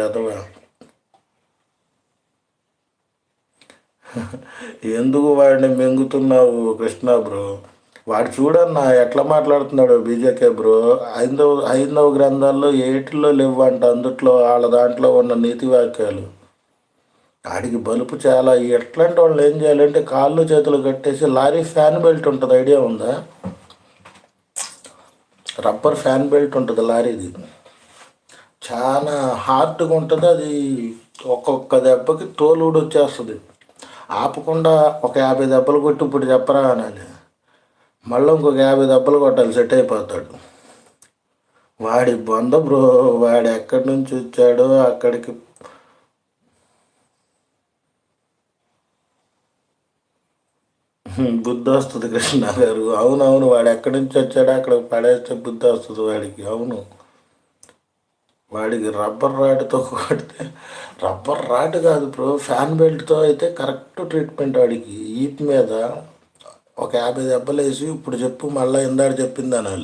ఎదవా. ఎందుకు వాడిని మింగుతున్నావు కృష్ణ బ్రో? వాడు చూడన్నా ఎట్లా మాట్లాడుతున్నాడు బీజేకే బ్రో. ఐదవ గ్రంథాల్లో ఏటిల్లో లేవంట, అందుట్లో వాళ్ళ దాంట్లో ఉన్న నీతి వాక్యాలు. ఆడికి బలుపు చాలా. ఎట్లాంటి వాళ్ళు ఏం చేయాలంటే కాళ్ళు చేతులు కట్టేసి లారీ ఫ్యాన్ బెల్ట్ ఉంటుంది, ఐడియా ఉందా? రబ్బర్ ఫ్యాన్ బెల్ట్ ఉంటుంది లారీది, చాలా హార్డ్గా ఉంటుంది అది. ఒక్కొక్క దెబ్బకి తోలు కూడా వచ్చేస్తుంది. ఆపకుండా ఒక 50 దెబ్బలు కొట్టి ఇప్పుడు చెప్పరా అనాలి, మళ్ళీ ఇంకొక 50 దెబ్బలు కొట్టాలి, సెట్ అయిపోతాడు. వాడి బొంద బ్రో. వాడు ఎక్కడి నుంచి వచ్చాడో అక్కడికి బుద్ధి వస్తుంది కృష్ణ గారు. అవునవును, వాడు ఎక్కడి నుంచి వచ్చాడో అక్కడికి పడేస్తే బుద్ధి వస్తుంది వాడికి. అవును, వాడికి రబ్బర్ రాడ్తో కొడితే, రబ్బర్ రాడ్ కాదు బ్రో, ఫ్యాన్ బెల్ట్తో అయితే కరెక్ట్ ట్రీట్మెంట్. వాడికి ఈప్ మీద ఒక 50 దెబ్బలు వేసి ఇప్పుడు చెప్పు, మళ్ళీ ఇందాడు చెప్పింది అనాలి.